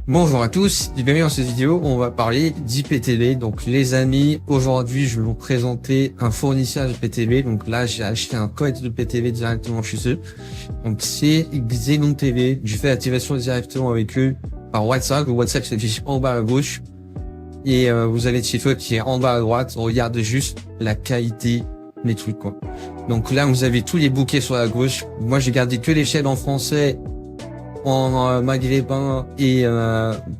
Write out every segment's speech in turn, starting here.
Bonjour à tous, bienvenue dans cette vidéo, on va parler d'IPTV. Donc les amis, aujourd'hui je vais vous présenter un fournisseur d'IPTV. Donc là j'ai acheté un code de PTV directement chez eux. Donc c'est Xenon TV, je fais l'activation directement avec eux par WhatsApp. Le WhatsApp s'affiche en bas à gauche et vous avez le site web qui est en bas à droite. Regardez juste la qualité des trucs quoi. Donc là vous avez tous les bouquets sur la gauche. Moi j'ai gardé que les chaînes en français, en maghrébin et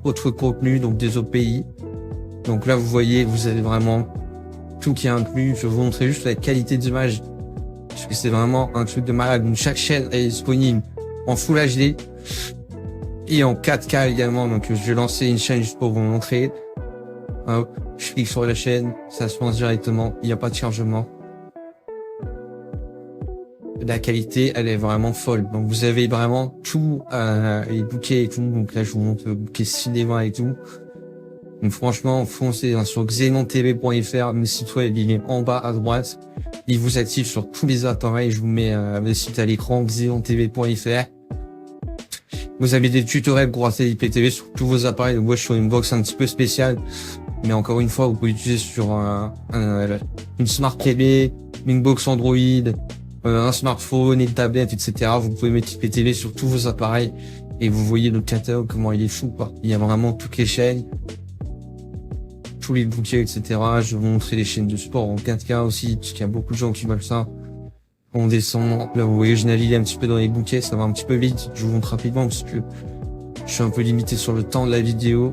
autres contenus, donc des autres pays. Donc là vous voyez, vous avez vraiment tout qui est inclus. Je vais vous montrer juste la qualité d'image parce que c'est vraiment un truc de malade. Donc chaque chaîne est disponible en Full HD et en 4K également. Donc je vais lancer une chaîne juste pour vous montrer. Hop, je clique sur la chaîne, ça se lance directement, il n'y a pas de chargement. La qualité, elle est vraiment folle. Donc vous avez vraiment tout, les bouquets et tout. Donc là, je vous montre le bouquet cinéma et tout. Donc franchement, foncez sur xenontv.fr, le site web, il est en bas à droite. Il vous active sur tous les appareils. Je vous mets le site à l'écran, xenontv.fr. Vous avez des tutoriels pour installer l'IPTV sur tous vos appareils. Donc moi, je suis sur une box un petit peu spéciale. Mais encore une fois, vous pouvez l'utiliser sur une Smart TV, une box Android, un smartphone, une tablette, etc. Vous pouvez mettre IPTV sur tous vos appareils et vous voyez le catalogue, comment il est fou, quoi. Il y a vraiment toutes les chaînes, tous les bouquets, etc. Je vais vous montrer les chaînes de sport en 4K aussi, parce qu'il y a beaucoup de gens qui veulent ça. On descend, là vous voyez, je navigue un petit peu dans les bouquets, ça va un petit peu vite. Je vous montre rapidement parce que je suis un peu limité sur le temps de la vidéo.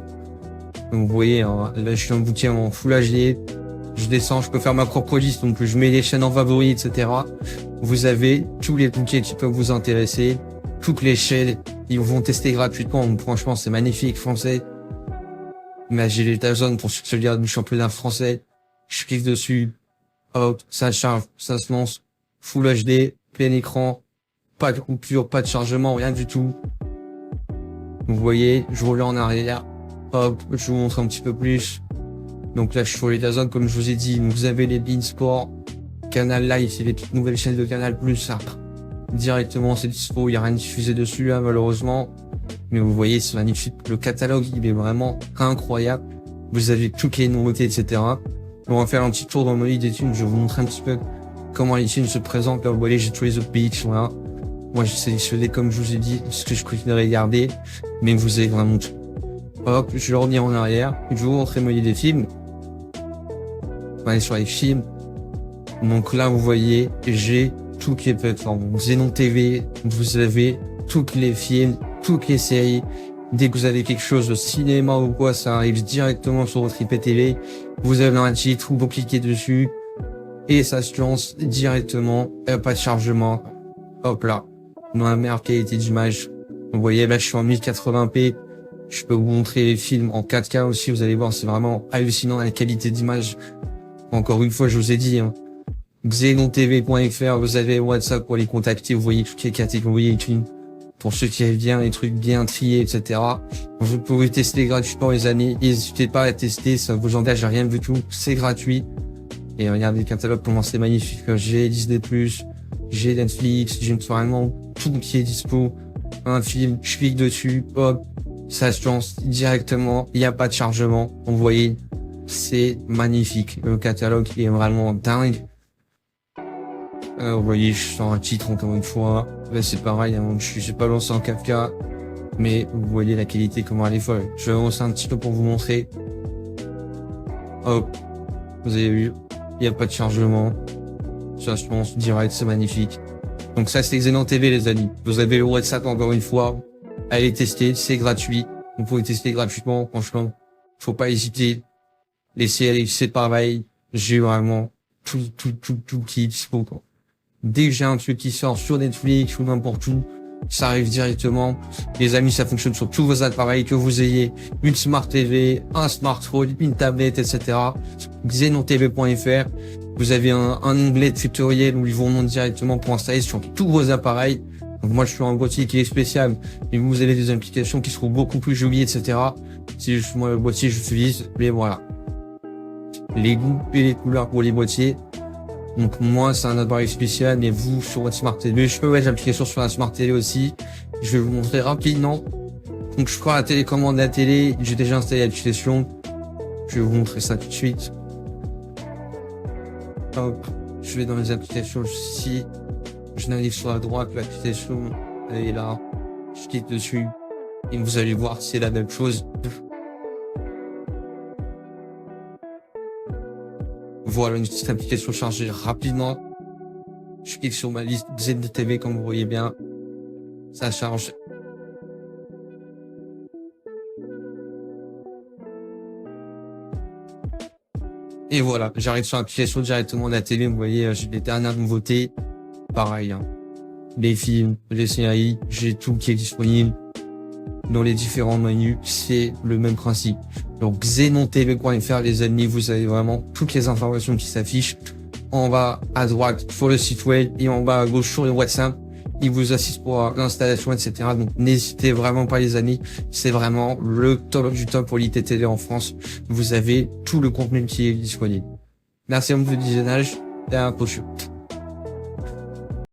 Donc vous voyez, là je suis en bouquet en Full HD. Je descends, je peux faire ma propre liste, donc je mets les chaînes en favoris, etc. Vous avez tous les bouquets qui peuvent vous intéresser, toutes les chaînes, ils vont tester gratuitement, donc franchement c'est magnifique, français. Mais j'ai les Dazone pour ceux qui regardent du championnat français, je clique dessus, hop, ça charge, ça se lance, Full HD, plein écran, pas de coupure, pas de chargement, rien du tout. Vous voyez, je reviens en arrière, hop, je vous montre un petit peu plus. Donc là, je suis sur les Dazone, comme je vous ai dit. Vous avez les beIN Sport, Canal Live, c'est les toutes nouvelles chaînes de Canal+. Ça, directement, c'est dispo. Il n'y a rien diffusé dessus, hein, malheureusement. Mais vous voyez, c'est magnifique. Le catalogue, il est vraiment incroyable. Vous avez toutes les nouveautés, etc. On va faire un petit tour dans mon lit des thunes. Je vais vous montrer un petit peu comment les thunes se présentent. Là, vous voyez, j'ai tous les autres pays qui sont là. Moi, j'ai sélectionné, comme je vous ai dit, ce que je préférais garder. Mais vous avez vraiment tout. Hop, je reviens en arrière. Je vais vous montrer mon lit des films. On va aller sur les films. Donc là, vous voyez, j'ai toutes les plateformes. Xenon TV, vous avez tous les films, toutes les séries. Dès que vous avez quelque chose de cinéma ou quoi, ça arrive directement sur votre IPTV. Vous avez un titre, vous cliquez dessus et ça se lance directement. Pas de chargement. Hop là, dans la meilleure qualité d'image. Vous voyez, là, je suis en 1080p. Je peux vous montrer les films en 4K aussi. Vous allez voir, c'est vraiment hallucinant la qualité d'image. Encore une fois, je vous ai dit, hein, xenontv.fr, vous avez WhatsApp pour les contacter, vous voyez toutes les catégories, pour ceux qui aiment bien les trucs bien triés, etc. Vous pouvez tester gratuitement les amis, n'hésitez pas à tester, ça vous engage à rien du tout, c'est gratuit. Et regardez le catalogue, comment c'est magnifique, j'ai Disney+, j'ai Netflix, j'ai vraiment tout qui est dispo, un film, je clique dessus, hop, ça se lance directement, il n'y a pas de chargement, vous voyez. C'est magnifique. Le catalogue est vraiment dingue. Vous voyez, je suis sur un titre encore une fois. Là, c'est pareil. Hein, je suis pas lancé en 4K. Mais vous voyez la qualité, comment elle est folle. Je vais avancer un petit peu pour vous montrer. Hop. Vous avez vu. Il n'y a pas de chargement. Ça se lance direct. C'est magnifique. Donc ça, c'est Xenon TV, les amis. Vous avez le WhatsApp encore une fois. Allez tester. C'est gratuit. Vous pouvez tester gratuitement. Franchement, faut pas hésiter. Les séries, c'est pareil. J'ai vraiment tout qui est dispo, quoi. Dès que j'ai un truc qui sort sur Netflix ou n'importe où, ça arrive directement. Les amis, ça fonctionne sur tous vos appareils, que vous ayez une Smart TV, un smartphone, une tablette, etc. xenontv.fr. Vous avez un onglet de tutoriel où ils vous remontent directement pour installer sur tous vos appareils. Donc moi, je suis un boîtier qui est spécial. Et vous avez des applications qui seront beaucoup plus jolies, etc. C'est juste moi, le boîtier, j'utilise. Mais voilà. Les goûts et les couleurs pour les boîtiers. Donc moi, c'est un appareil spécial, mais vous, sur votre Smart TV, je peux mettre l'application sur la Smart TV aussi. Je vais vous montrer rapidement Donc je crois la télécommande de la télé, j'ai déjà installé l'application. Je vais vous montrer ça tout de suite. Hop, je vais dans les applications ici. Je navigue sur la droite, l'application, elle est là. Je clique dessus et vous allez voir, c'est la même chose. Voilà une petite application chargée rapidement. Je clique sur ma liste ZTV comme vous voyez bien. Ça charge. Et voilà, j'arrive sur l'application directement de la télé. Vous voyez, j'ai les dernières nouveautés. Pareil, hein. Les films, les séries, j'ai tout qui est disponible. Dans les différents menus, c'est le même principe. Donc xenontv.fr les amis, vous avez vraiment toutes les informations qui s'affichent en bas à droite pour le site web et en bas à gauche sur le WhatsApp. Il vous assiste pour l'installation, etc. Donc n'hésitez vraiment pas les amis, c'est vraiment le top du top pour l'ITTV en France. Vous avez tout le contenu qui est disponible. Merci à vous du visionnage et à la prochaine.